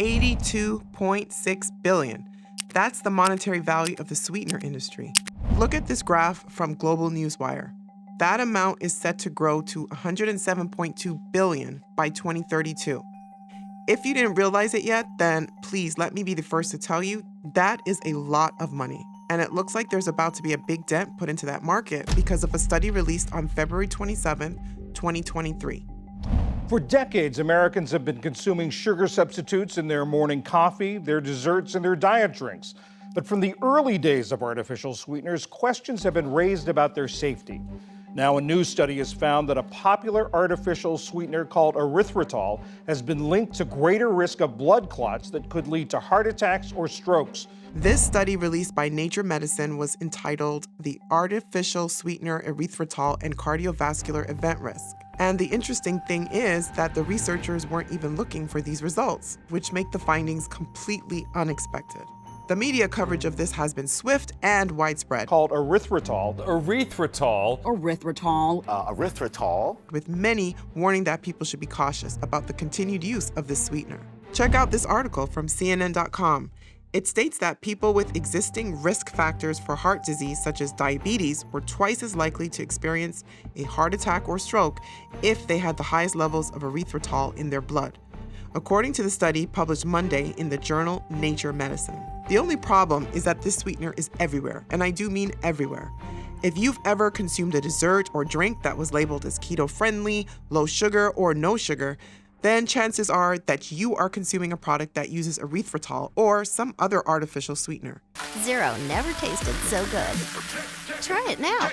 $82.6 billion. That's the monetary value of the sweetener industry. Look at this graph from Global Newswire. That amount is set to grow to $107.2 billion by 2032. If you didn't realize it yet, then please let me be the first to tell you that is a lot of money. And it looks like there's about to be a big dent put into that market because of a study released on February 27, 2023. For decades, Americans have been consuming sugar substitutes in their morning coffee, their desserts, and their diet drinks. But from the early days of artificial sweeteners, questions have been raised about their safety. Now, a new study has found that a popular artificial sweetener called erythritol has been linked to greater risk of blood clots that could lead to heart attacks or strokes. This study released by Nature Medicine was entitled The Artificial Sweetener Erythritol and Cardiovascular Event Risk. And the interesting thing is that the researchers weren't even looking for these results, which make the findings completely unexpected. The media coverage of this has been swift and widespread. Called erythritol. Erythritol. With many warning that people should be cautious about the continued use of this sweetener. Check out this article from CNN.com. It states that people with existing risk factors for heart disease, such as diabetes, were twice as likely to experience a heart attack or stroke if they had the highest levels of erythritol in their blood, according to the study published Monday in the journal Nature Medicine. The only problem is that this sweetener is everywhere, and I do mean everywhere. If you've ever consumed a dessert or drink that was labeled as keto-friendly, low sugar, or no sugar, then chances are that you are consuming a product that uses erythritol or some other artificial sweetener. Zero never tasted so good. Try it now.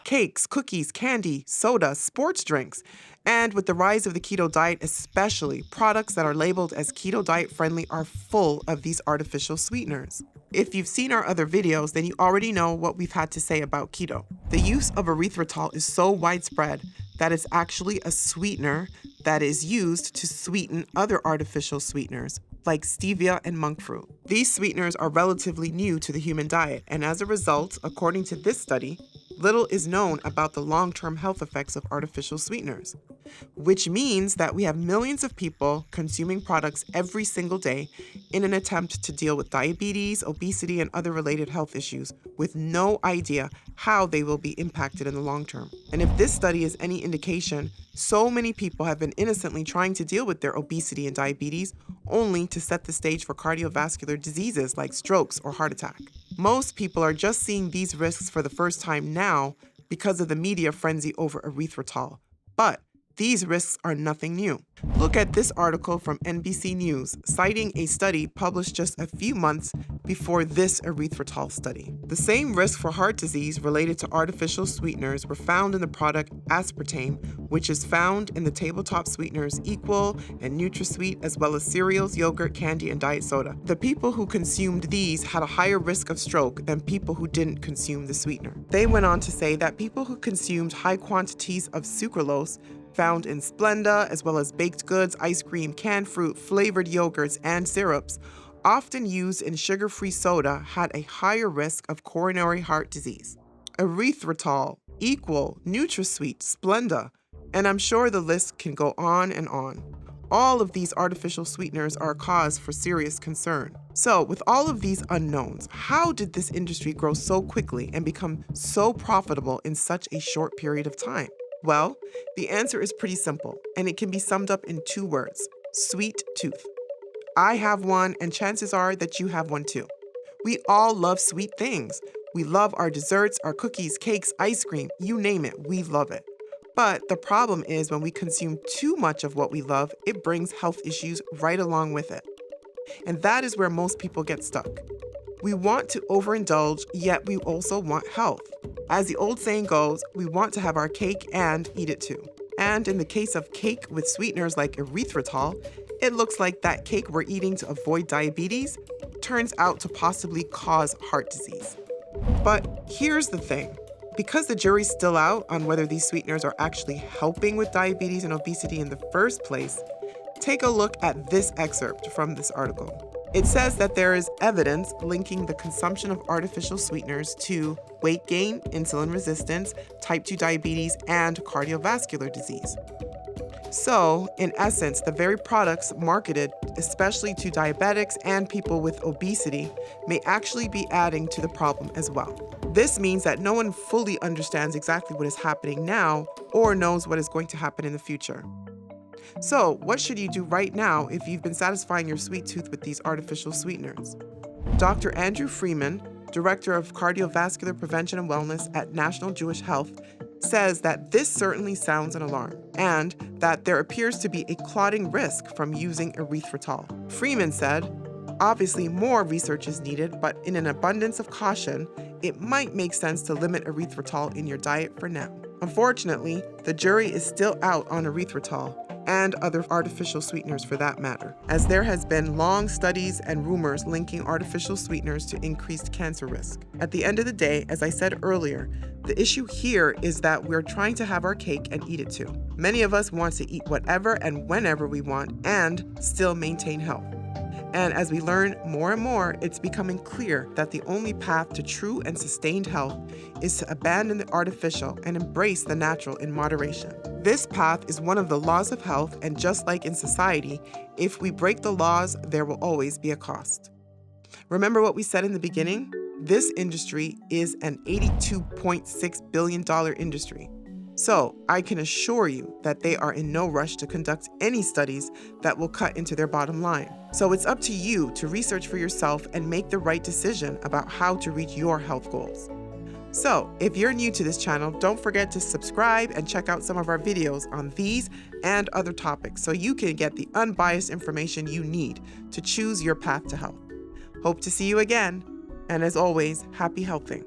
Cakes, cookies, candy, soda, sports drinks. And with the rise of the keto diet especially, products that are labeled as keto diet friendly are full of these artificial sweeteners. If you've seen our other videos, then you already know what we've had to say about keto. The use of erythritol is so widespread that it's actually a sweetener that is used to sweeten other artificial sweeteners, like stevia and monk fruit. These sweeteners are relatively new to the human diet, and as a result, according to this study, little is known about the long-term health effects of artificial sweeteners, which means that we have millions of people consuming products every single day in an attempt to deal with diabetes, obesity, and other related health issues with no idea how they will be impacted in the long term. And if this study is any indication, so many people have been innocently trying to deal with their obesity and diabetes only to set the stage for cardiovascular diseases like strokes or heart attack. Most people are just seeing these risks for the first time now because of the media frenzy over erythritol. But these risks are nothing new. Look at this article from NBC News, citing a study published just a few months before this erythritol study. The same risk for heart disease related to artificial sweeteners were found in the product aspartame, which is found in the tabletop sweeteners Equal and NutraSweet, as well as cereals, yogurt, candy, and diet soda. The people who consumed these had a higher risk of stroke than people who didn't consume the sweetener. They went on to say that people who consumed high quantities of sucralose found in Splenda, as well as baked goods, ice cream, canned fruit, flavored yogurts, and syrups, often used in sugar-free soda, had a higher risk of coronary heart disease. Erythritol, Equal, NutraSweet, Splenda, and I'm sure the list can go on and on. All of these artificial sweeteners are a cause for serious concern. So, with all of these unknowns, how did this industry grow so quickly and become so profitable in such a short period of time? Well, the answer is pretty simple, and it can be summed up in 2 words: sweet tooth. I have one, and chances are that you have one too. We all love sweet things. We love our desserts, our cookies, cakes, ice cream, you name it, we love it. But the problem is when we consume too much of what we love, it brings health issues right along with it. And that is where most people get stuck. We want to overindulge, yet we also want health. As the old saying goes, we want to have our cake and eat it too. And in the case of cake with sweeteners like erythritol, it looks like that cake we're eating to avoid diabetes turns out to possibly cause heart disease. But here's the thing. Because the jury's still out on whether these sweeteners are actually helping with diabetes and obesity in the first place, take a look at this excerpt from this article. It says that there is evidence linking the consumption of artificial sweeteners to weight gain, insulin resistance, type 2 diabetes, and cardiovascular disease. So, in essence, the very products marketed especially to diabetics and people with obesity may actually be adding to the problem as well. This means that no one fully understands exactly what is happening now or knows what is going to happen in the future. So, what should you do right now if you've been satisfying your sweet tooth with these artificial sweeteners? Dr. Andrew Freeman, Director of Cardiovascular Prevention and Wellness at National Jewish Health, says that this certainly sounds an alarm and that there appears to be a clotting risk from using erythritol. Freeman said, obviously more research is needed, but in an abundance of caution, it might make sense to limit erythritol in your diet for now. Unfortunately, the jury is still out on erythritol and other artificial sweeteners for that matter, as there has been long studies and rumors linking artificial sweeteners to increased cancer risk. At the end of the day, as I said earlier, the issue here is that we're trying to have our cake and eat it too. Many of us want to eat whatever and whenever we want and still maintain health. And as we learn more and more, it's becoming clear that the only path to true and sustained health is to abandon the artificial and embrace the natural in moderation. This path is one of the laws of health, and just like in society, if we break the laws, there will always be a cost. Remember what we said in the beginning? This industry is an $82.6 billion industry. So I can assure you that they are in no rush to conduct any studies that will cut into their bottom line. So it's up to you to research for yourself and make the right decision about how to reach your health goals. So if you're new to this channel, don't forget to subscribe and check out some of our videos on these and other topics so you can get the unbiased information you need to choose your path to health. Hope to see you again. And as always, happy healthing.